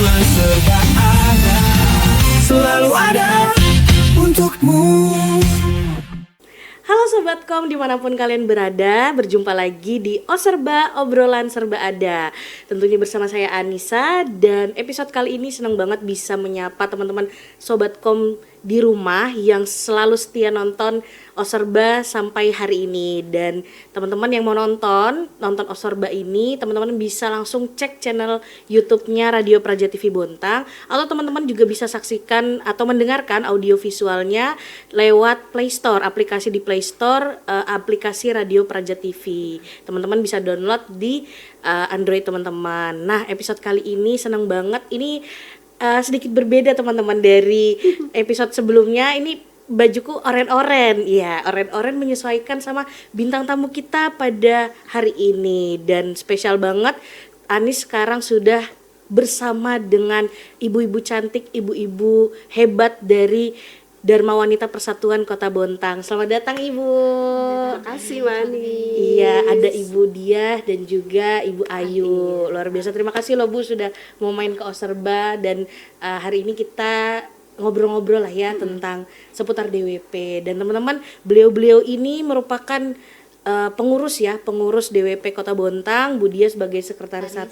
obrolan serba ada, selalu ada untukmu. Halo Sobatkom dimanapun kalian berada, berjumpa lagi di Serba Obrolan Serba Ada. Tentunya bersama saya Anissa, dan episode kali ini senang banget bisa menyapa teman-teman Sobatkom di rumah yang selalu setia nonton Serba sampai hari ini. Dan teman-teman yang mau nonton Serba ini, teman-teman bisa langsung cek channel YouTube-nya Radio Praja TV Bontang, atau teman-teman juga bisa saksikan atau mendengarkan audio visualnya lewat Play Store, aplikasi di Play Store, aplikasi Radio Praja TV. Teman-teman bisa download di Android teman-teman. Nah, episode kali ini senang banget. Ini sedikit berbeda teman-teman dari episode sebelumnya. Ini bajuku oren-oren. Ya, oren-oren menyesuaikan sama bintang tamu kita pada hari ini. Dan spesial banget, Anis sekarang sudah bersama dengan ibu-ibu cantik, ibu-ibu hebat dari Dharma Wanita Persatuan Kota Bontang. Selamat datang Ibu. Terima kasih Mani. Iya, ada Ibu Diah dan juga Ibu Ayu. Luar biasa, terima kasih loh Bu sudah mau main ke Serba. Dan hari ini kita ngobrol-ngobrol lah ya tentang seputar DWP. Dan teman-teman, beliau-beliau ini merupakan pengurus DWP Kota Bontang. Bu Diah sebagai sekretaris 1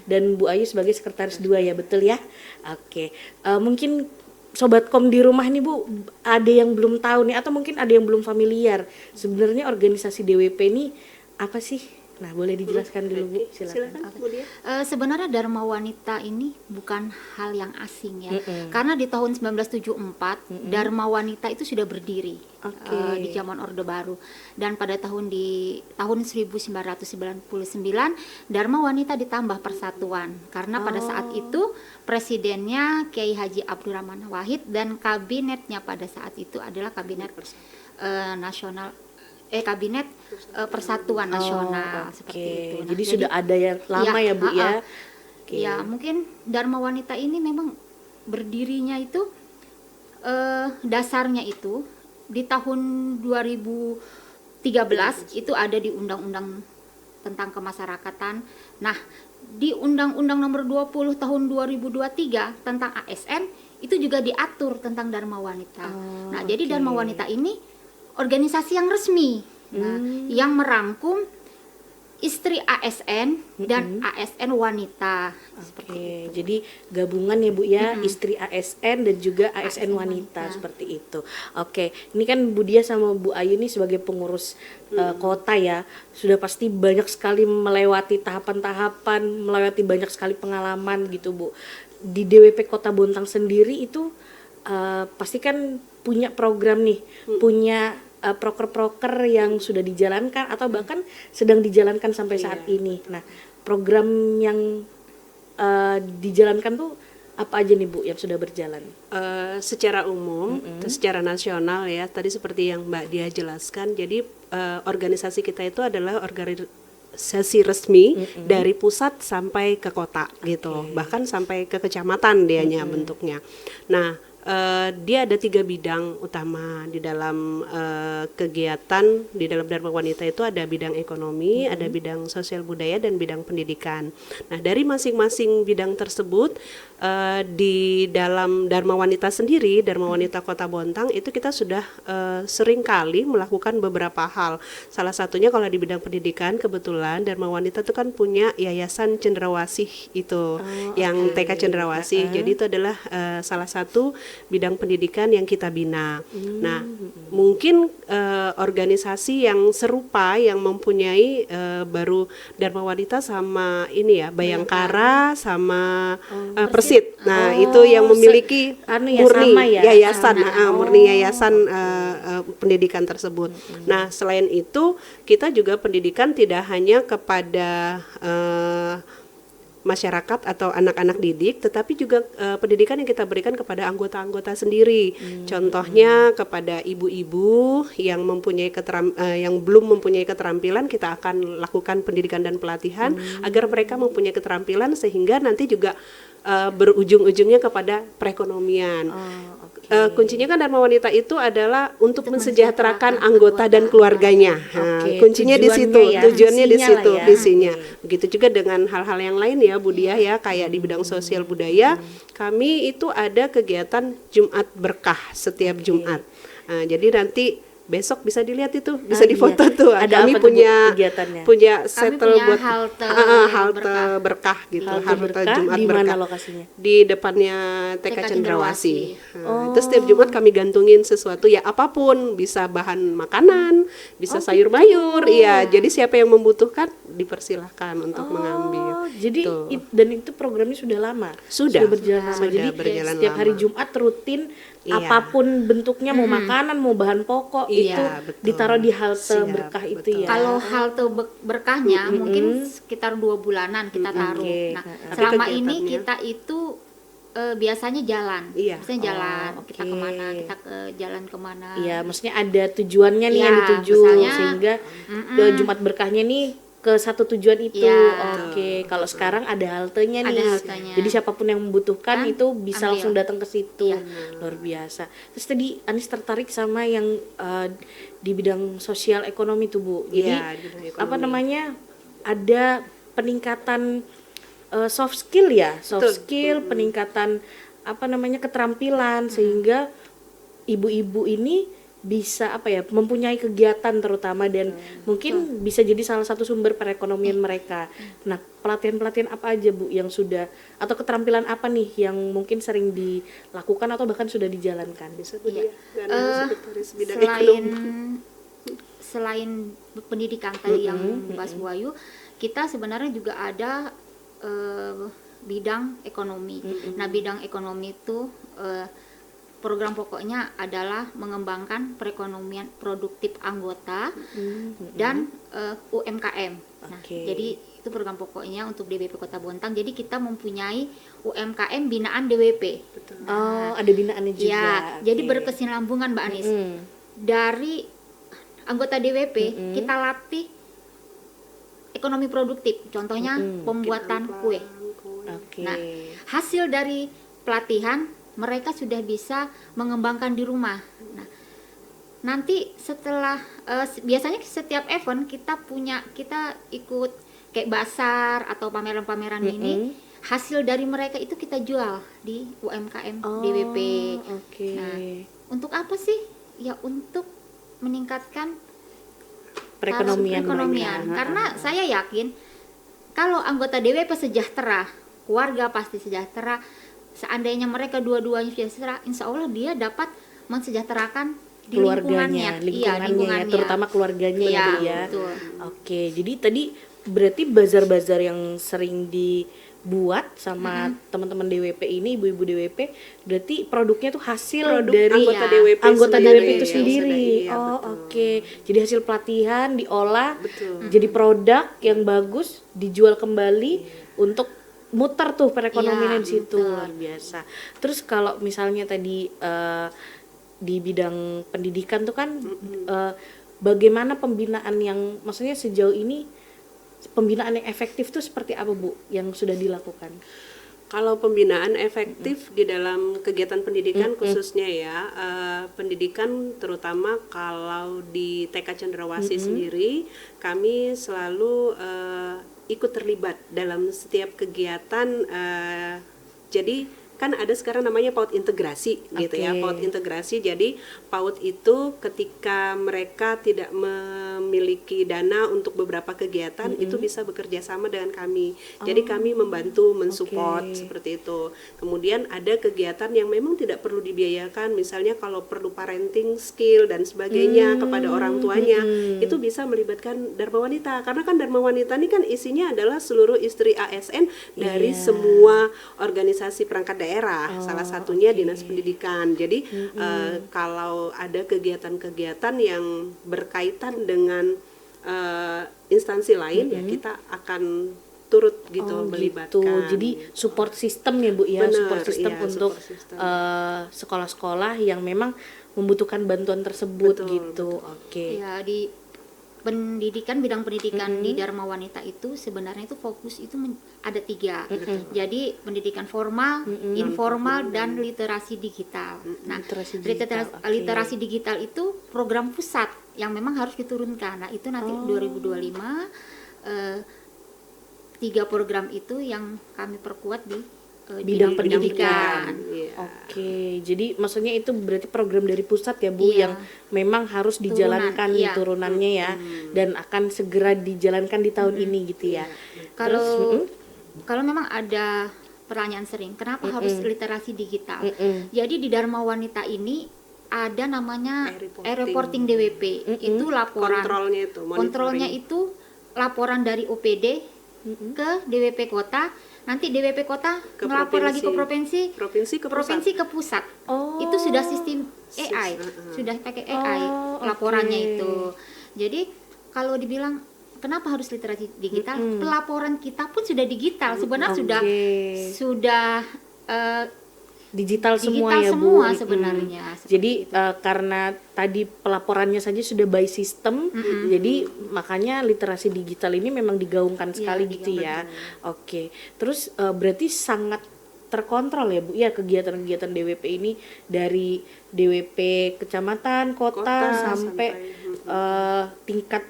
dan Bu Ayu sebagai sekretaris 2 ya, betul ya? Oke. Mungkin Sobatkom di rumah nih Bu, ada yang belum tahu nih atau mungkin ada yang belum familiar. Sebenarnya organisasi DWP ini apa sih? Nah, boleh dijelaskan dulu Bu, silakan. Sebenarnya Dharma Wanita ini bukan hal yang asing ya. Karena di tahun 1974 Dharma Wanita itu sudah berdiri di zaman Orde Baru. Dan pada tahun 1999 Dharma Wanita ditambah persatuan. Karena pada saat itu presidennya Kiai Haji Abdurrahman Wahid dan kabinetnya pada saat itu adalah kabinet nasional kabinet Persatuan Nasional seperti itu. Nah, jadi sudah ada yang lama ya Bu ya. Ya, mungkin Dharma Wanita ini memang berdirinya itu dasarnya itu di tahun 2013 itu ada di Undang-Undang tentang Kemasyarakatan. Nah, di Undang-Undang Nomor 20 tahun 2023 tentang ASN itu juga diatur tentang Dharma Wanita. Jadi Dharma Wanita ini organisasi yang resmi, yang merangkum istri ASN dan ASN wanita. Jadi gabungan ya Bu ya, istri ASN dan juga ASN wanita seperti itu. Ini kan Bu Dia sama Bu Ayu nih sebagai pengurus kota ya, sudah pasti banyak sekali melewati tahapan-tahapan, melewati banyak sekali pengalaman gitu Bu. Di DWP Kota Bontang sendiri itu pasti kan punya program nih, punya proker-proker yang sudah dijalankan atau bahkan sedang dijalankan sampai saat ini. Nah, program yang dijalankan tuh apa aja nih Bu yang sudah berjalan? Secara umum, secara nasional ya, tadi seperti yang Mbak Dia jelaskan, jadi organisasi kita itu adalah organisasi resmi dari pusat sampai ke kota gitu, bahkan sampai ke kecamatan dianya bentuknya. Nah, dia ada 3 bidang utama di dalam kegiatan di dalam Dharma Wanita itu. Ada bidang ekonomi, ada bidang sosial budaya, dan bidang pendidikan. Nah, dari masing-masing bidang tersebut di dalam Dharma Wanita sendiri, Dharma Wanita Kota Bontang itu kita sudah sering kali melakukan beberapa hal. Salah satunya kalau di bidang pendidikan, kebetulan Dharma Wanita itu kan punya Yayasan Cendrawasih itu, yang TK Cendrawasih. Jadi itu adalah salah satu bidang pendidikan yang kita bina. Nah, mungkin organisasi yang serupa yang mempunyai baru Dharma Wanita sama ini ya, Bayangkara sama Persit. Nah, itu yang memiliki murni yayasan, murni yayasan pendidikan tersebut. Nah, selain itu kita juga pendidikan tidak hanya kepada masyarakat atau anak-anak didik, tetapi juga pendidikan yang kita berikan kepada anggota-anggota sendiri. Contohnya kepada ibu-ibu yang mempunyai yang belum mempunyai keterampilan, kita akan lakukan pendidikan dan pelatihan agar mereka mempunyai keterampilan sehingga nanti juga berujung-ujungnya kepada perekonomian. kuncinya kan Dharma Wanita itu adalah untuk Untuk mensejahterakan mensejahterakan anggota dan anggota. keluarganya. Nah, Oke, kuncinya di situ, tujuannya ya, tujuannya di visinya situ, lah ya. visinya. Begitu juga dengan hal-hal yang lain ya, Budiah ya, kayak di bidang sosial budaya, kami itu ada kegiatan Jumat Berkah setiap Jumat. Nah, jadi nanti besok bisa dilihat itu, bisa difoto iya. tuh. Ada Kami apa tuh, Bu, punya kegiatannya? punya Kami settle punya buat halte halte berkah gitu, Halte Berkah Jumat di mana Berkah. lokasinya? Di depannya TK TK Cendrawasih. Cendrawasih. Nah, itu setiap Jumat kami gantungin sesuatu ya apapun, bisa bahan makanan, bisa sayur mayur, iya. Jadi siapa yang membutuhkan dipersilahkan untuk mengambil. Oh, jadi Tuh. dan itu programnya sudah lama. Sudah. berjalan lama. Sudah Jadi berjalan setiap hari lama. Jumat rutin Iya. apapun bentuknya, mau makanan, mau bahan pokok, Iya, itu betul. ditaruh di halte Siap, berkah itu betul. ya. Kalau halte berkahnya mungkin sekitar 2 bulanan kita taruh. Oke. Nah, Tapi selama ini kegiatannya- kita itu biasanya jalan. Iya. Biasanya jalan. Oh, Kita oke. kemana? Kita ke jalan kemana? Iya, maksudnya ada tujuannya nih Iya, yang dituju, misalnya, sehingga Jumat berkahnya nih ke satu tujuan itu. Iya. Oke, kalau sekarang ada haltenya nih. Ada haltenya. Jadi siapapun yang membutuhkan Kan, itu bisa ambil. langsung datang ke situ. Iya. Luar biasa. Terus tadi Anis tertarik sama yang di bidang sosial ekonomi tuh, Bu. Jadi Iya, di bidang ekonomi. apa namanya? Ada peningkatan soft skill ya, soft Betul. skill, peningkatan apa namanya keterampilan sehingga ibu-ibu ini bisa apa ya mempunyai kegiatan terutama dan mungkin bisa jadi salah satu sumber perekonomian mereka. Nah, pelatihan-pelatihan apa aja Bu yang sudah atau keterampilan apa nih yang mungkin sering dilakukan atau bahkan sudah dijalankan? Bisa Iya. Budiah, Gana, sekretaris bidang Selain ekonomi. selain pendidikan tadi yang Mas Buayu, kita sebenarnya juga ada bidang ekonomi. Nah, bidang ekonomi itu program pokoknya adalah mengembangkan perekonomian produktif anggota dan UMKM. Nah, Oke. jadi itu program pokoknya untuk DWP Kota Bontang. Jadi kita mempunyai UMKM binaan DWP. Oh, ada binaannya juga. Ya, Oke. jadi berkesinambungan Mbak Anis. Dari anggota DWP kita latih ekonomi produktif. Contohnya pembuatan kue. Oke. Nah, hasil dari pelatihan mereka sudah bisa mengembangkan di rumah. Nah, nanti setelah biasanya setiap event kita ikut kayak basar atau pameran-pameran ini, hasil dari mereka itu kita jual di UMKM DWP. Oke. Nah, untuk apa sih? Ya untuk meningkatkan Perekonomian perekonomian. mereka. Karena saya yakin kalau anggota DWP sejahtera, keluarga pasti sejahtera. Seandainya mereka dua-duanya sejahtera, insya Allah dia dapat mensejahterakan di keluarganya, lingkungannya. Iya, lingkungannya, terutama keluarganya Iya, ya, Bu ya. betul. Oke, jadi tadi berarti bazar-bazar yang sering dibuat sama teman-teman DWP ini, ibu-ibu DWP, berarti produknya tuh hasil Produk dari anggota Iya. DWP anggota sendiri. DWP itu Iya, sendiri. iya, Oh, betul. oke. Jadi hasil pelatihan diolah Betul. jadi produk yang bagus, dijual kembali untuk muter tuh perekonomian Iya, di situ. betul. Luar biasa. Terus kalau misalnya tadi di bidang pendidikan tuh kan bagaimana pembinaan yang maksudnya sejauh ini pembinaan yang efektif tuh seperti apa Bu yang sudah dilakukan? Kalau pembinaan efektif di dalam kegiatan pendidikan khususnya ya, pendidikan terutama kalau di TK Cendrawasih sendiri, kami selalu ikut terlibat dalam setiap kegiatan. Jadi kan ada sekarang namanya PAUD integrasi gitu ya, Oke. PAUD integrasi. Jadi PAUD itu ketika mereka tidak memiliki dana untuk beberapa kegiatan itu bisa bekerja sama dengan kami. Jadi kami membantu mensupport Oke. seperti itu. Kemudian ada kegiatan yang memang tidak perlu dibiayakan, misalnya kalau perlu parenting skill dan sebagainya kepada orang tuanya, itu bisa melibatkan Dharma Wanita. Karena kan Dharma Wanita ini kan isinya adalah seluruh istri ASN dari Iya. semua organisasi perangkat daerah, salah satunya oke. Dinas Pendidikan. Jadi kalau ada kegiatan-kegiatan yang berkaitan dengan instansi lain ya kita akan turut gitu melibatkan. Gitu. Jadi support system ya Bu ya, Benar, support system iya, untuk support system. sekolah-sekolah yang memang membutuhkan bantuan tersebut Betul, gitu. Oke. Ya, di bidang pendidikan di Dharma Wanita itu sebenarnya itu fokus itu ada 3. Jadi pendidikan formal, informal, dan literasi digital. Nah, literasi digital itu program pusat yang memang harus diturunkan. Nah, itu nanti 2025 3 program itu yang kami perkuat di bidang pendidikan. Iya. Oke, jadi maksudnya itu berarti program dari pusat ya Bu, Iya. yang memang harus dijalankan Turunan, nih iya. turunannya ya, dan akan segera dijalankan di tahun ini gitu ya. Kalau memang ada pertanyaan sering, kenapa harus literasi digital? Jadi di Dharma Wanita ini ada namanya e-reporting DWP. Itu laporan Kontrolnya itu, monitoring. kontrolnya itu laporan dari OPD ke DWP kota. Nanti DWP kota Ke ngelapor lagi ke provinsi. provinsi ke pusat. Oh. Itu sudah sistem AI, sudah pakai AI laporannya oke. itu. Jadi kalau dibilang kenapa harus literasi digital? Pelaporan kita pun sudah digital. Sebenarnya sudah Digital semua digital ya Bu. semua sebenarnya. Jadi karena tadi pelaporannya saja sudah by system, jadi makanya literasi digital ini memang digaungkan sekali gitu ya. Oke, terus berarti sangat terkontrol ya Bu ya kegiatan-kegiatan DWP ini dari DWP kecamatan, kota sampai tingkat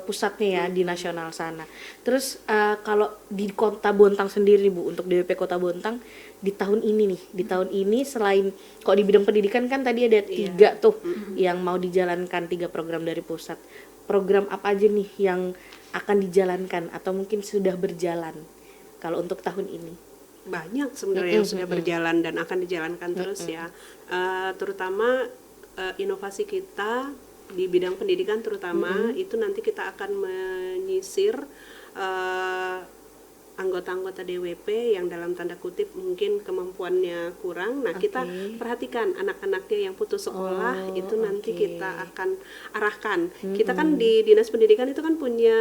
pusatnya ya di nasional sana. Terus kalau di Kota Bontang sendiri Bu, untuk DWP Kota Bontang di tahun ini selain kok di bidang pendidikan kan tadi ada 3 tuh yang mau dijalankan, 3 program dari pusat. Program apa aja nih yang akan dijalankan atau mungkin sudah berjalan kalau untuk tahun ini? Banyak sebenarnya yang sudah berjalan dan akan dijalankan terus ya. Terutama inovasi kita di bidang pendidikan terutama itu nanti kita akan menyisir anggota-anggota DWP yang dalam tanda kutip mungkin kemampuannya kurang. Nah, kita perhatikan anak-anaknya yang putus sekolah itu nanti kita akan arahkan. Kita kan di Dinas Pendidikan itu kan punya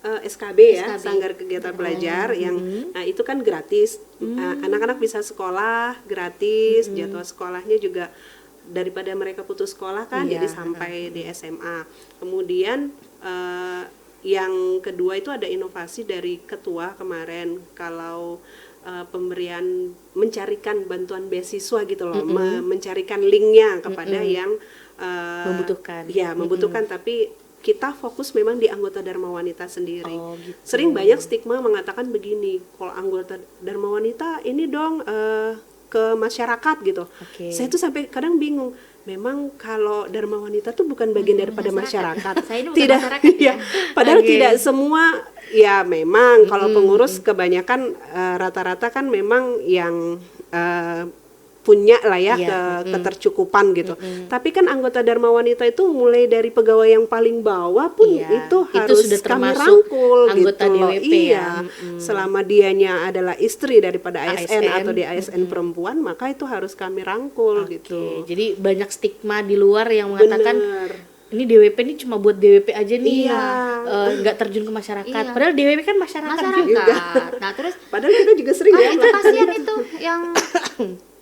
SKB ya, Sanggar Kegiatan Belajar yang nah itu kan gratis. Anak-anak bisa sekolah gratis, jadwal sekolahnya juga daripada mereka putus sekolah kan jadi sampai di SMA. Kemudian yang kedua itu ada inovasi dari ketua kemarin kalau pemberian mencarikan bantuan beasiswa gitu loh, mencarikan linknya kepada yang membutuhkan. Ya, membutuhkan tapi kita fokus memang di anggota Dharma Wanita sendiri. Gitu. Sering banyak stigma mengatakan begini, kalau anggota Dharma Wanita ini dong ke masyarakat gitu. Saya tuh sampai kadang bingung. Memang kalau Dharma Wanita tuh bukan bagian daripada masyarakat. Saya ini bukan Tidak, masyarakat, ya. Padahal tidak semua. Ya memang kalau pengurus kebanyakan rata-rata kan memang yang punya lah ya ketercukupan gitu. Tapi kan anggota Dharma Wanita itu mulai dari pegawai yang paling bawah pun itu harus sudah kami termasuk rangkul anggota gitu loh. DWP ya. Selama dianya adalah istri daripada ASN atau di ASN perempuan, maka itu harus kami rangkul gitu. Jadi banyak stigma di luar yang mengatakan Bener. ini DWP ini cuma buat DWP aja nih, Iya. nggak terjun ke masyarakat. Padahal DWP kan masyarakat juga. masyarakat. Nah, terus Padahal kita juga sering ya itu melakukan kasihan itu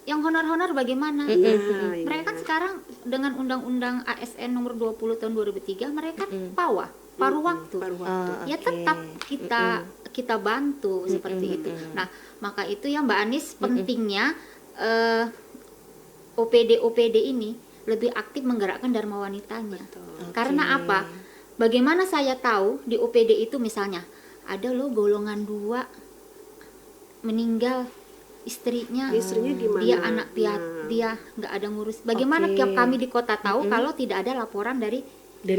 yang honor-honor bagaimana? Nah, Mereka kan sekarang dengan Undang-Undang ASN nomor 20 tahun 2003 mereka PAWA, paruh waktu. paruh waktu. Ya tetap kita bantu seperti itu. Nah, maka itu yang Mbak Anis pentingnya OPD ini lebih aktif menggerakkan Dharma Wanitanya. Karena apa? Bagaimana saya tahu di OPD itu misalnya ada loh golongan 2 meninggal istrinya gimana? dia anak piatu, dia nggak ada ngurus. Bagaimana kami di kota tahu kalau tidak ada laporan dari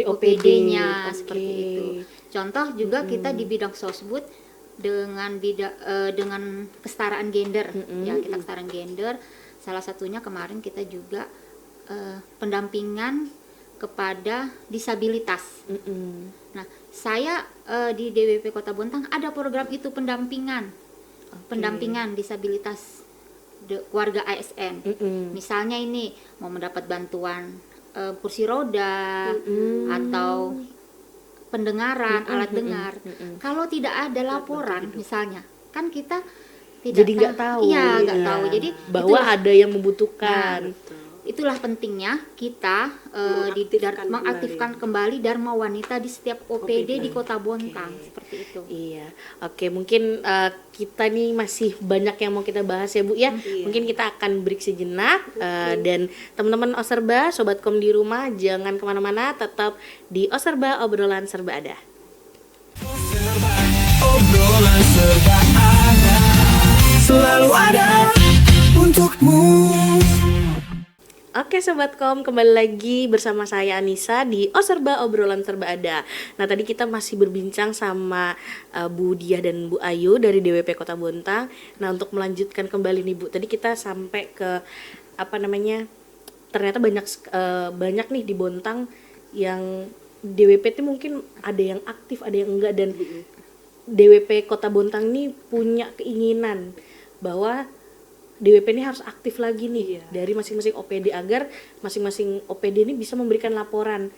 OPD-nya seperti itu. Contoh juga kita di bidang sosbud dengan dengan kesetaraan gender, ya kita kesetaraan gender. Salah satunya kemarin kita juga pendampingan kepada disabilitas. Nah, saya di DWP Kota Bontang ada program itu pendampingan disabilitas keluarga ASN. Misalnya ini mau mendapat bantuan kursi roda atau pendengaran, alat dengar. Kalau tidak ada laporan misalnya, kan kita tidak Jadi nggak tahu. Iya, nggak tahu. Jadi bahwa itu, ada yang membutuhkan. itulah pentingnya kita mengaktifkan kembali Dharma Wanita di setiap OPD di Kota Bontang, seperti itu. Iya, oke, mungkin kita nih masih banyak yang mau kita bahas ya Bu ya. Mungkin kita akan break sejenak, dan teman-teman Oserba, Sobatkom di rumah jangan kemana-mana, tetap di Oserba, obrolan serba ada. Obrolan serba ada, selalu ada untukmu. Oke Sobatkom, kembali lagi bersama saya Anissa di Oserba, obrolan serba ada. Nah tadi kita masih berbincang sama Bu Diah dan Bu Ayu dari DWP Kota Bontang. Nah untuk melanjutkan kembali nih Bu, tadi kita sampai ke ternyata banyak nih di Bontang yang DWP itu mungkin ada yang aktif, ada yang enggak, dan DWP Kota Bontang nih punya keinginan bahwa DWP ini harus aktif lagi nih dari masing-masing OPD agar masing-masing OPD ini bisa memberikan laporan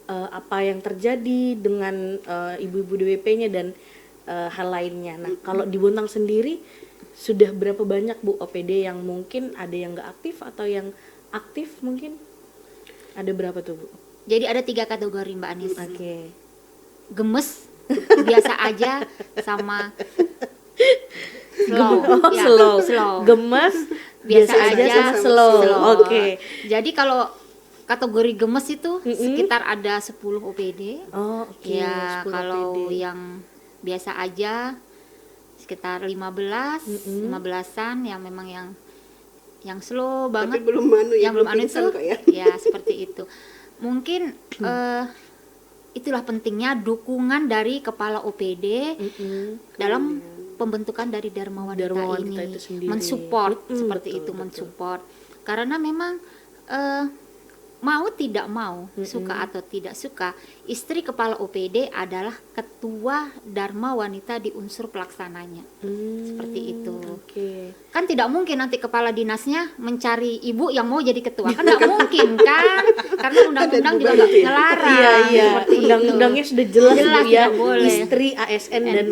apa yang terjadi dengan ibu-ibu DWP-nya dan hal lainnya. Nah, kalau di Bontang sendiri sudah berapa banyak Bu OPD yang mungkin ada yang nggak aktif atau yang aktif mungkin? Ada berapa tuh Bu? Jadi ada 3 kategori Mbak Anis. Oke. Gemes, biasa aja, sama slow. Ya, slow. Gemes, biasa aja, sama slow. Oke. Jadi kalau kategori gemes itu sekitar ada 10 OPD. Oh, oke. Ya, 10 kalau OPD. yang biasa aja sekitar 15-an yang memang yang slow banget. Tapi belum anu ya, yang belum anu itu pingsan kok ya. ya seperti itu. Mungkin itulah pentingnya dukungan dari kepala OPD dalam pembentukan dari Dharma Wanita ini, itu sendiri. mensupport seperti betul, itu, betul. mensupport. Karena memang mau tidak mau, suka atau tidak suka, istri kepala OPD adalah ketua Dharma Wanita di unsur pelaksananya. Seperti itu. Oke. Kan tidak mungkin nanti kepala dinasnya mencari ibu yang mau jadi ketua, kan tidak mungkin kan, karena undang-undang juga nggak ngelarang. Iya. seperti itu. Undang-undangnya sudah jelas, Jelas, Bu, ya. tidak boleh. Istri ASN dan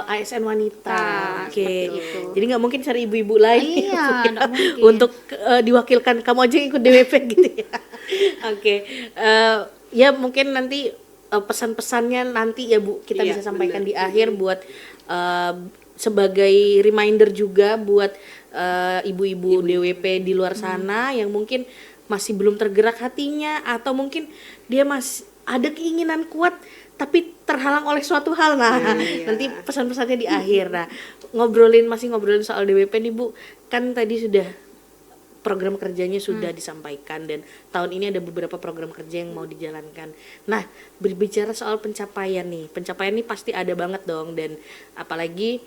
ASN wanita. Oke. seperti itu. Jadi nggak mungkin cari ibu-ibu lain Iya, nggak mungkin. untuk diwakilkan, kamu aja yang ikut DWP gitu ya. Oke. Ya mungkin nanti pesan-pesannya nanti ya Bu kita Iya, bisa sampaikan benar. di akhir buat sebagai reminder juga buat ibu-ibu DWP di luar sana yang mungkin masih belum tergerak hatinya, atau mungkin dia masih ada keinginan kuat tapi terhalang oleh suatu hal. Nah, nanti pesan-pesannya di akhir. Nah, masih ngobrolin soal DWP nih Bu. Kan tadi sudah program kerjanya sudah disampaikan, dan tahun ini ada beberapa program kerja yang mau dijalankan. Nah, berbicara soal pencapaian nih pasti ada banget dong, dan apalagi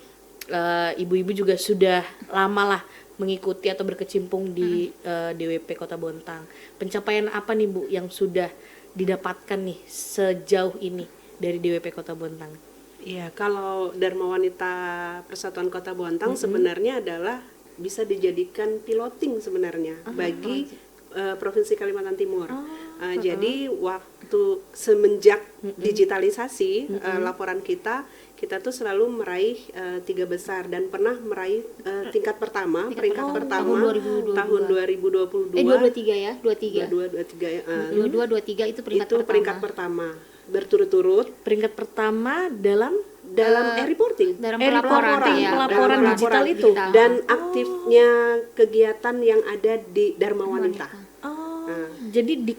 ibu-ibu juga sudah lama lah mengikuti atau berkecimpung di DWP Kota Bontang. Pencapaian apa nih Bu yang sudah didapatkan nih sejauh ini dari DWP Kota Bontang? Iya, kalau Dharma Wanita Persatuan Kota Bontang sebenarnya adalah bisa dijadikan piloting sebenarnya bagi Provinsi Kalimantan Timur. Jadi waktu semenjak digitalisasi laporan kita tuh selalu meraih 3 besar dan pernah meraih peringkat pertama tahun 2022. tahun 2022. 223 ya, 23. 22 23 ya. 22 itu peringkat Itu peringkat pertama berturut-turut Peringkat pertama dalam reporting dalam pelaporan, ya. pelaporan Dalam digital laporan itu. digital. dan aktifnya kegiatan yang ada di Dharma Wanita. Jadi di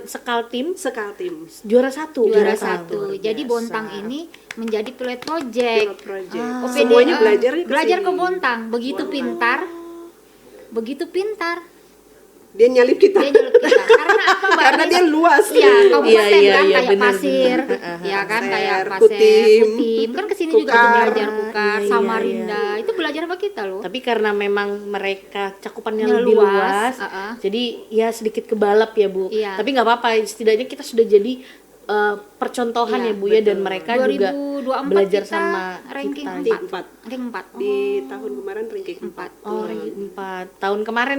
Sekaltim Sekaltim juara satu. Juara Bontang. 1. Jadi Bontang ini menjadi pilot project. pilot project. OPD, Semuanya belajar ke Bontang. Begitu pintar. Dia nyalip kita. Dia nyelip kita. Karena apa, Mbak? Karena dia luas. Iya, kabupaten Iya, kan iya, kayak benar, Pasir, benar. ya kan Pasir, kayak Pasir, Kutim, Kutim. Kan kesini juga tuh Kukar. belajar Kukar, Iya, Samarinda. Itu belajar sama kita loh. Tapi karena memang mereka cakupannya Yang lebih luas, luas, jadi ya sedikit kebalap ya Bu. Iya. Tapi nggak apa-apa, setidaknya kita sudah jadi percontohan Iya, ya Bu ya, dan betul. mereka juga 2024 belajar kita sama ranking kita. Di 4. empat. Ranking 4. Di tahun kemarin ranking 4. Oh, ranking 4. Tahun kemarin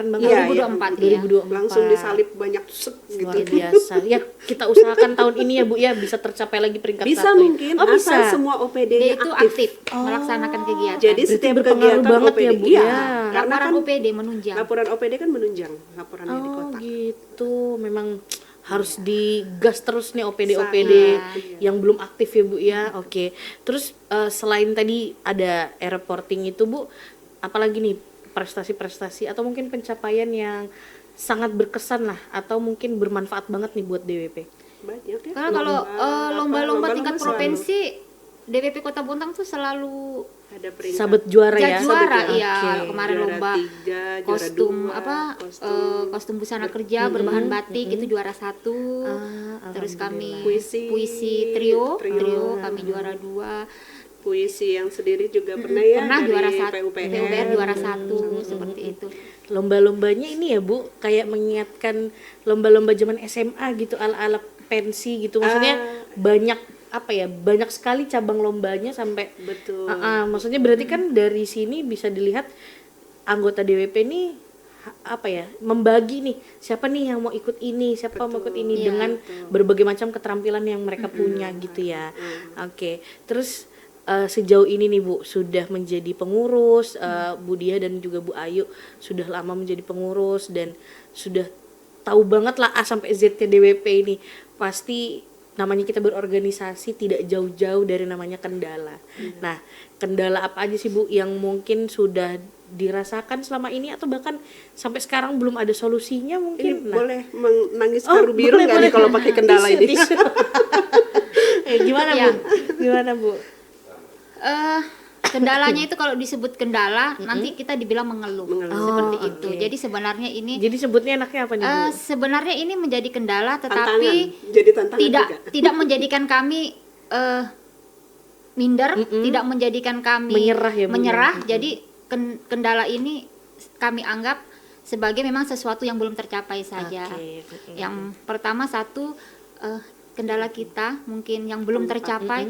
banget. Iya, 2024 ya. 2024. Langsung disalip banyak set gitu. Luar biasa. Ya, kita usahakan tahun ini ya Bu ya bisa tercapai lagi peringkat Bisa 1. mungkin Oh, bisa. asal semua Dia OPD-nya itu aktif. aktif melaksanakan kegiatan. Jadi Berarti setiap berpengaruh kegiatan banget OPD, ya, Bu, iya, ya. karena laporan kan OPD menunjang. laporan OPD kan menunjang laporannya di Oh, kota. gitu. Memang harus digas terus nih Sangat, OPD iya. yang belum aktif ya Bu ya. Oke. Terus selain tadi ada e-reporting itu Bu, apalagi nih prestasi-prestasi atau mungkin pencapaian yang sangat berkesan lah atau mungkin bermanfaat banget nih buat DWP? Banyak ya. Karena kalau lomba-lomba tingkat selalu provinsi DWP Kota Bontang tuh selalu ada peringkat. Sabet juara ya. juara Oke. ya. Kemarin Juara lomba 3, juara kostum 2, kostum busana kerja berbahan batik itu juara 1. Ah, Terus kami Puisi trio kami juara 2. puisi yang sendiri juga pernah ya Pernah dari juara 1. PUPR. PUPR juara 1 seperti itu. Lomba-lombanya ini ya Bu, kayak mengingatkan lomba-lomba zaman SMA gitu, ala-ala pensi gitu. Maksudnya banyak apa ya, banyak sekali cabang lombanya sampai Betul. maksudnya berarti kan dari sini bisa dilihat anggota DWP ini apa ya, membagi nih siapa nih yang mau ikut ini, siapa mau ikut ini Iya, dengan berbagai macam keterampilan yang mereka punya gitu ya. Oke. Terus sejauh ini nih Bu sudah menjadi pengurus, Bu Dia dan juga Bu Ayu sudah lama menjadi pengurus dan sudah tahu banget lah A sampai Z-nya DWP ini. Pasti namanya kita berorganisasi tidak jauh-jauh dari namanya kendala. Nah, kendala apa aja sih Bu yang mungkin sudah dirasakan selama ini atau bahkan sampai sekarang belum ada solusinya Ini mungkin? boleh menangis haru biru nggak boleh. nih kalau pakai kendala Tisu, ini? tisu. Gimana Ya. Bu? Gimana Bu? Kendalanya itu kalau disebut kendala nanti kita dibilang mengeluh. Seperti Oh, itu. oke. Jadi sebenarnya ini Jadi sebutnya enaknya apa nih Bu? sebenarnya ini menjadi kendala Tantangan. tetapi Jadi tantangan tidak juga. tidak menjadikan kami minder, tidak menjadikan kami Menyerah ya, Bu, menyerah. ya. Jadi kendala ini kami anggap sebagai memang sesuatu yang belum tercapai saja. Oke. Yang pertama satu kendala kita mungkin yang belum tercapai,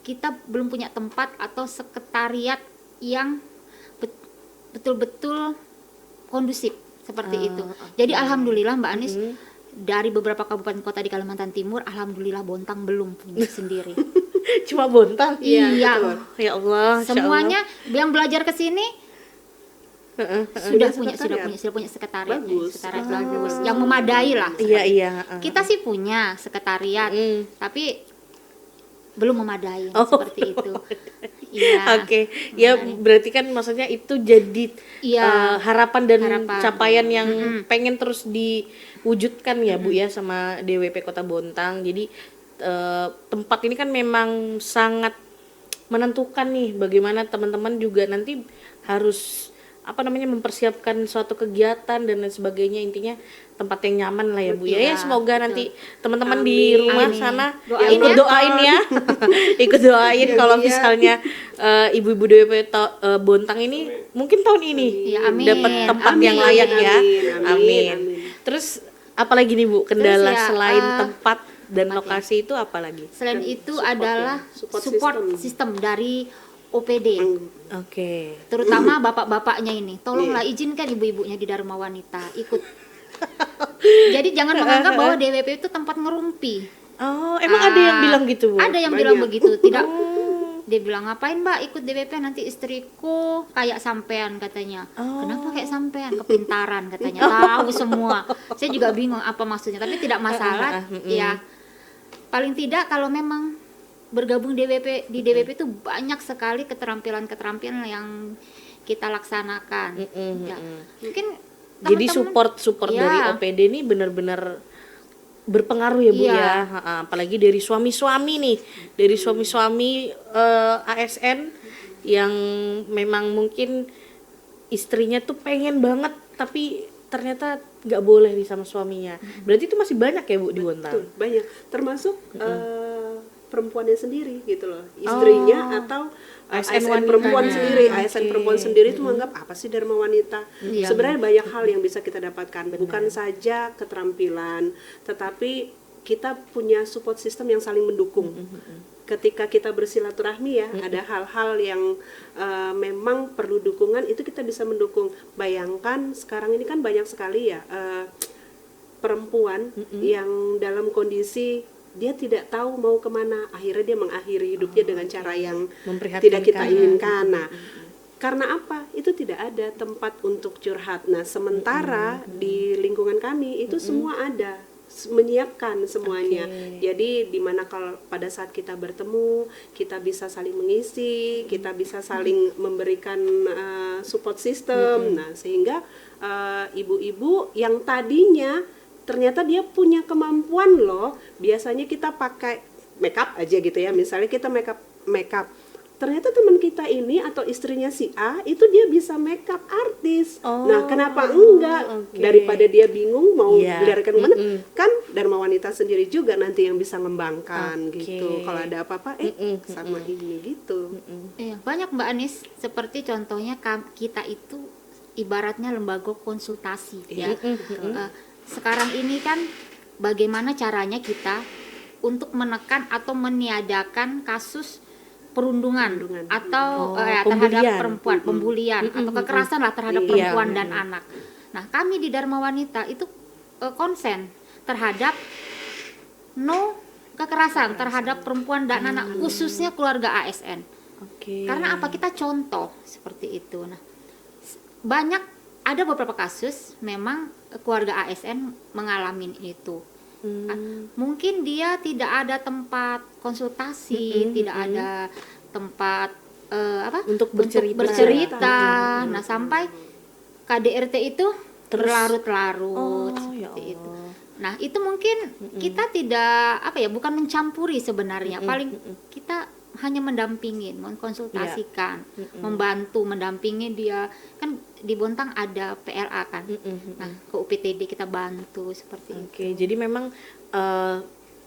kita belum punya tempat atau sekretariat yang betul-betul kondusif seperti itu. Jadi alhamdulillah Mbak Anis dari beberapa kabupaten kota di Kalimantan Timur, alhamdulillah Bontang belum punya sendiri. Cuma Bontang. Iya. Ya Allah. Insya Semuanya yang belajar ke sini sudah punya sekretariat. Bagus. Sekretariat bagus, yang memadai lah. Allah. Iya. Kita sih punya sekretariat, tapi belum memadai Oh, seperti itu. Iya. Oke, ya berarti kan maksudnya itu jadi Iya. harapan dan Harapan. capaian yang pengen terus diwujudkan ya Bu ya sama DWP Kota Bontang. Jadi tempat ini kan memang sangat menentukan nih bagaimana teman-teman juga nanti harus mempersiapkan suatu kegiatan dan lain sebagainya, intinya tempat yang nyaman lah ya Bu ya. Ya semoga nanti teman-teman di rumah Amin. sana Doain ikut ya. doain ya. Ikut doain kalau Iya. misalnya ibu-ibu DWP Bontang ini mungkin tahun ini Ya, amin. dapat tempat Amin, yang layak ya. amin. Terus apalagi nih Bu kendala Terus ya, selain tempat dan tempat lokasi itu apalagi? Selain itu support adalah ya, support support sistem dari OPD. Oke. Terutama bapak-bapaknya ini, tolonglah izinkan ibu-ibunya di Dharma Wanita ikut. Jadi jangan menganggap bahwa DWP itu tempat ngerumpi. Oh, emang ada yang bilang gitu Bu? Ada yang bilang begitu, tidak. Dia bilang ngapain Mbak ikut DWP, nanti istriku kayak sampean katanya. Kenapa kayak sampean? Kepintaran katanya. Tahu semua. Saya juga bingung apa maksudnya, tapi tidak masalah. Ya, paling tidak kalau memang bergabung di DWP itu banyak sekali keterampilan-keterampilan yang kita laksanakan. Ya. Mungkin Jadi teman-teman- support Ya. dari OPD ini benar-benar berpengaruh ya Bu Iya. ya. Apalagi dari suami-suami nih, dari suami-suami ASN yang memang mungkin istrinya tuh pengen banget tapi ternyata nggak boleh nih sama suaminya. Berarti itu masih banyak ya Bu di Bontang? Betul, banyak. Termasuk perempuannya sendiri gitu loh, istrinya atau ASN ASN perempuan wanitanya. sendiri. ASN Oke. perempuan sendiri itu menganggap apa sih Dharma Wanita. Iya. Sebenarnya banyak hal yang bisa kita dapatkan, bukan saja keterampilan, tetapi kita punya support system yang saling mendukung. Ketika kita bersilaturahmi ya, ada hal-hal yang memang perlu dukungan, itu kita bisa mendukung. Bayangkan sekarang ini kan banyak sekali ya perempuan yang dalam kondisi dia tidak tahu mau kemana, akhirnya dia mengakhiri hidupnya dengan cara yang tidak kita inginkan. Nah, karena apa? Itu tidak ada tempat untuk curhat. Nah, sementara di lingkungan kami itu semua ada, menyiapkan semuanya. Jadi di mana kalau pada saat kita bertemu, kita bisa saling mengisi, kita bisa saling memberikan support system. Nah, sehingga ibu-ibu yang tadinya ternyata dia punya kemampuan loh. Biasanya kita pakai makeup aja gitu ya. Misalnya kita makeup. Ternyata teman kita ini atau istrinya si A itu dia bisa makeup artis. Nah, kenapa enggak? Daripada dia bingung mau dilarikan kemana, kan Dharma Wanita sendiri juga nanti yang bisa ngembangkan gitu. Kalau ada apa-apa, sama ini gitu. Iya, banyak Mbak Anis, seperti contohnya kita itu ibaratnya lembaga konsultasi ya. Sekarang ini kan bagaimana caranya kita untuk menekan atau meniadakan kasus perundungan atau terhadap perempuan, pembulian atau kekerasan lah terhadap perempuan dan anak. Nah, kami di Dharma Wanita itu konsen terhadap no kekerasan terhadap perempuan dan anak, khususnya keluarga ASN. Karena apa? Kita contoh seperti itu. Nah, ada beberapa kasus memang keluarga ASN mengalami itu. Mungkin dia tidak ada tempat konsultasi, tidak ada tempat untuk bercerita. Nah, sampai KDRT itu berlarut-larut seperti itu. Nah, itu mungkin kita tidak bukan mencampuri sebenarnya. Paling kita hanya mendampingi, mengkonsultasikan, membantu, mendampingi dia. Kan di Bontang ada PLA kan. Nah, ke UPTD kita bantu seperti itu. Jadi memang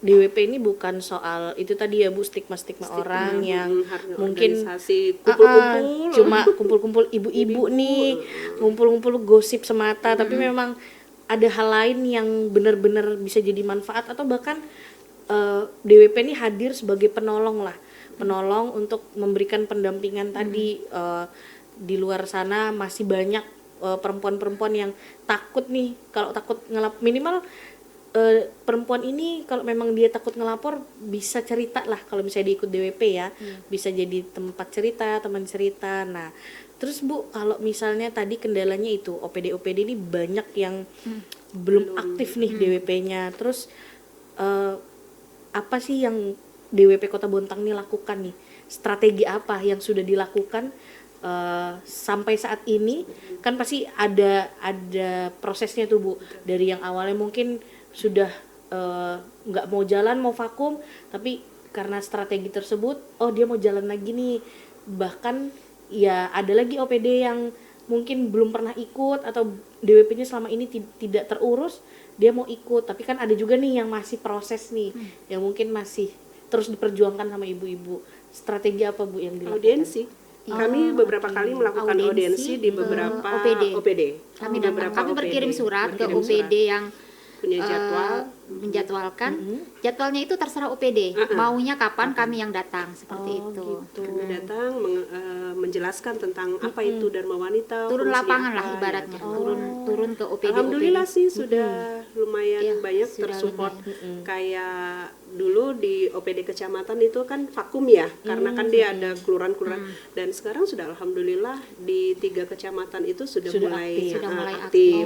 DWP ini bukan soal itu tadi ya Bu, stigma orang yang mungkin kumpul-kumpul cuma kumpul-kumpul ibu-ibu nih, ngumpul-ngumpul gosip semata, tapi memang ada hal lain yang benar-benar bisa jadi manfaat, atau bahkan DWP ini hadir sebagai penolong untuk memberikan pendampingan tadi. Di luar sana masih banyak perempuan-perempuan yang takut nih, kalau takut minimal perempuan ini kalau memang dia takut ngelapor bisa cerita lah, kalau misalnya diikut DWP ya, bisa jadi tempat cerita, teman cerita. Nah, terus Bu, kalau misalnya tadi kendalanya itu OPD ini banyak yang belum aktif nih DWP-nya. Terus apa sih yang DWP Kota Bontang nih lakukan nih? Strategi apa yang sudah dilakukan sampai saat ini? Kan pasti ada prosesnya tuh Bu, dari yang awalnya mungkin sudah nggak mau jalan, mau vakum, tapi karena strategi tersebut, dia mau jalan lagi nih. Bahkan ya ada lagi OPD yang mungkin belum pernah ikut atau DWP-nya selama ini tidak terurus, dia mau ikut, tapi kan ada juga nih yang masih proses nih, yang mungkin masih terus diperjuangkan sama ibu-ibu. Strategi apa Bu yang dilakukan? Audiensi. Kami beberapa kali melakukan audiensi di beberapa OPD. Kami berkirim surat ke OPD yang punya jadwal, menjadwalkan. Jadwalnya itu terserah OPD, maunya kapan kami yang datang seperti itu. Kami datang menjelaskan tentang apa itu Dharma Wanita, turun lapangan lah apa, ibaratnya, ya. turun ke OPD. Alhamdulillah sih sudah lumayan banyak tersupport. Kayak dulu di OPD kecamatan itu kan vakum ya, karena kan dia ada kelurahan-kelurahan, dan sekarang sudah alhamdulillah di 3 kecamatan itu sudah mulai aktif.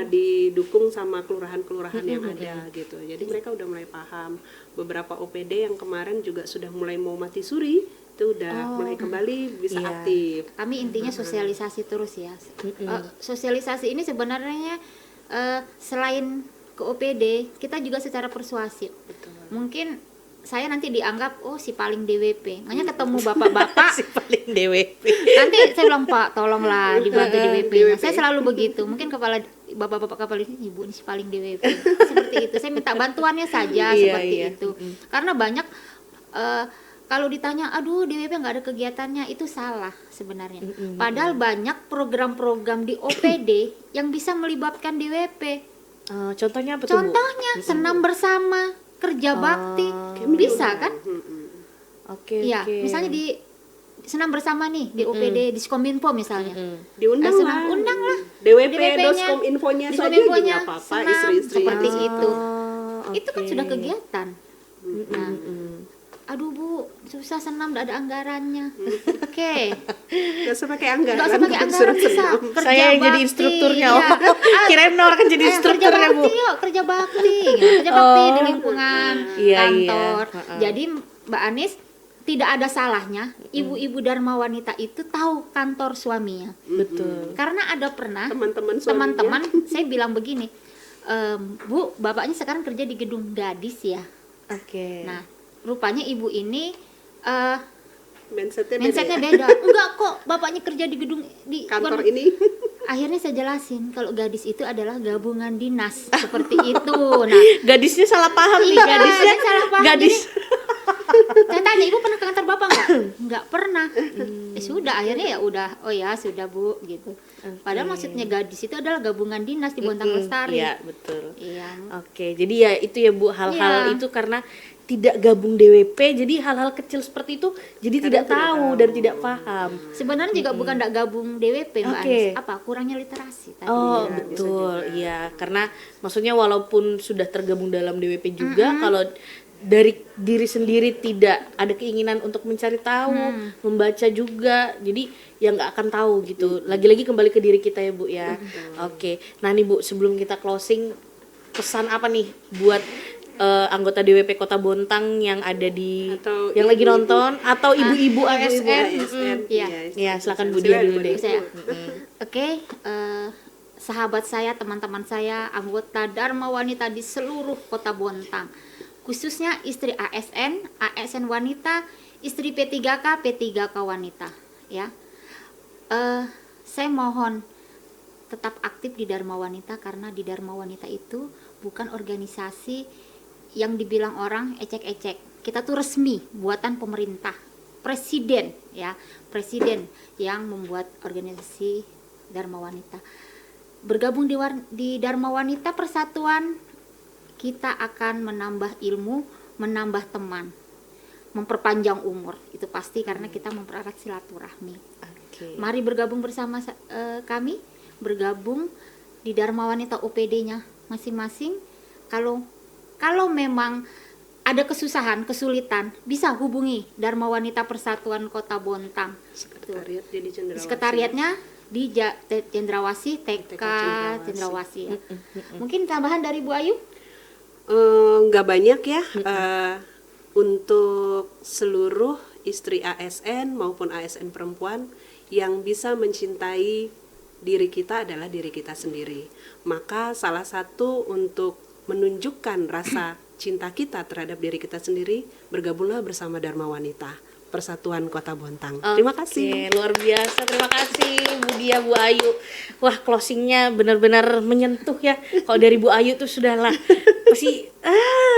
Didukung sama kelurahan-kelurahan yang ada gitu. Jadi mereka udah mulai paham. Beberapa OPD yang kemarin juga sudah mulai mau mati suri, itu udah mulai kembali bisa aktif. Kami intinya sosialisasi terus ya. Sosialisasi ini sebenarnya selain ke OPD, kita juga secara persuasif. Mungkin saya nanti dianggap si paling DWP. Makanya ketemu bapak-bapak si paling DWP. Nanti saya bilang, Pak, tolonglah dibantu DWP-nya. Saya selalu begitu. Mungkin bapak-bapak kepala ini, Ibu ini si paling DWP. Seperti itu. Saya minta bantuannya saja seperti itu. Karena banyak kalau ditanya, aduh DWP nggak ada kegiatannya, itu salah sebenarnya. Padahal banyak program-program di OPD yang bisa melibatkan DWP. Contohnya apa tuh, Bu? Contohnya senam bersama, kerja bakti, bisa kan? Oke, Iya, oke. misalnya di senam bersama nih di OPD di Skominfo misalnya. Diundang Senam, lah. undang lah. DWP DWP-nya, Doskominfonya saja Diskominfonya nggak apa-apa, senam, istri-istri seperti yang itu. Oh, Itu kan oke. sudah kegiatan. Nah, aduh Bu, susah senam, nggak ada anggarannya. Oke, Nggak usah pakai anggaran. nggak usah pakai untuk anggaran, suruh bisa. senam. Kerja Saya yang jadi bakti, instrukturnya. ya. Oh, kirain Nor kan jadi Kerja instrukturnya, Bu. bakti yuk, kerja bakti. Kerja bakti di lingkungan Iya, kantor. iya. Jadi Mbak Anis, tidak ada salahnya ibu-ibu Dharma Wanita itu tahu kantor suaminya. Betul. Karena ada pernah Teman-teman suaminya. teman-teman saya bilang begini, Bu, bapaknya sekarang kerja di gedung Gadis ya. Oke. Nah, rupanya ibu ini Mindsetnya beda mindsetnya ya? beda. Enggak kok, bapaknya kerja di gedung di Kantor bukan- ini. Akhirnya saya jelasin kalau Gadis itu adalah gabungan dinas seperti itu. Nah, Gadisnya salah paham nih, Iya, gadisnya. dia salah paham. Gadis. saya tanya, ibu pernah ke kantor bapak nggak? Nggak pernah. Sudah, akhirnya ya udah, oh ya sudah Bu gitu. Padahal maksudnya Gadis itu adalah gabungan dinas di Bontang Lestari. Iya, betul. Iya. Oke, jadi ya itu ya Bu, hal-hal Iya. itu karena tidak gabung DWP, jadi hal-hal kecil seperti itu jadi tidak tahu dan tidak paham. Sebenarnya juga bukan nggak gabung DWP Mbak Oke. Anis. Apa kurangnya literasi tadi? Oh, Iya, betul. Iya, karena maksudnya walaupun sudah tergabung dalam DWP juga, kalau dari diri sendiri tidak ada keinginan untuk mencari tahu, membaca juga, jadi ya nggak akan tahu gitu. Lagi-lagi kembali ke diri kita ya Bu ya. Oke, nah nih Bu, sebelum kita closing, pesan apa nih buat anggota DWP Kota Bontang yang ada di Atau yang lagi ibu-ibu. nonton atau ibu-ibu ASN? ASN. Iya. Ya, silakan Bu Dia dulu deh. Saya. Oke, sahabat saya, teman-teman saya, anggota Dharma Wanita di seluruh Kota Bontang, khususnya istri ASN, ASN wanita, istri P3K, P3K wanita, ya. Saya mohon tetap aktif di Dharma Wanita karena di Dharma Wanita itu bukan organisasi yang dibilang orang ecek-ecek. Kita tuh resmi, buatan pemerintah, presiden, ya, presiden yang membuat organisasi Dharma Wanita. Bergabung di Dharma Wanita Persatuan, kita akan menambah ilmu, menambah teman, memperpanjang umur. Itu pasti karena kita mempererat silaturahmi. Oke. Mari bergabung bersama kami, bergabung di Dharma Wanita OPD-nya masing-masing. Kalau memang ada kesusahan, kesulitan, bisa hubungi Dharma Wanita Persatuan Kota Bontang. Sekretariat jadi Cendrawasih. Sekretariatnya di Cendrawasih, TK Cendrawasih ya. Mungkin tambahan dari Bu Ayu? Nggak banyak ya. Untuk seluruh istri ASN maupun ASN perempuan yang bisa mencintai diri kita adalah diri kita sendiri. Maka salah satu untuk menunjukkan rasa cinta kita terhadap diri kita sendiri, bergabunglah bersama Dharma Wanita Persatuan Kota Bontang. Terima kasih. Oke, luar biasa. Terima kasih Bu Dia, Bu Ayu. Wah, closingnya benar-benar menyentuh ya. Kalau dari Bu Ayu tuh sudahlah pasti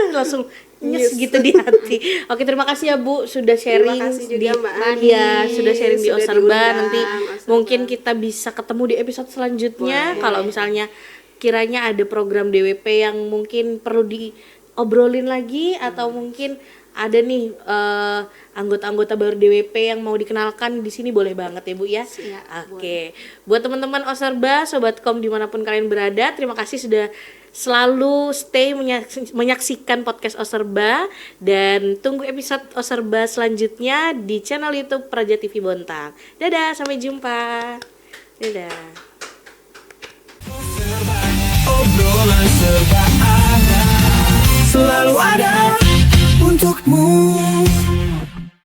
langsung nyes gitu di hati. Oke, terima kasih ya Bu sudah sharing. Terima kasih juga Mbak Ani. Iya, sudah sharing di Sudah Osarba. diundang, Nanti Osarba. mungkin kita bisa ketemu di episode selanjutnya. Kalau misalnya kiranya ada program DWP yang mungkin perlu diobrolin lagi atau mungkin ada nih anggota-anggota baru DWP yang mau dikenalkan di sini, boleh banget ya Bu ya. Iya, Oke, buat teman-teman Osarba, Sobatkom dimanapun kalian berada, terima kasih sudah selalu stay menyaksikan podcast Osarba, dan tunggu episode Osarba selanjutnya di channel YouTube Praja TV Bontang. Dadah, sampai jumpa. Dadah. Obrolan serba ada, selalu ada untukmu.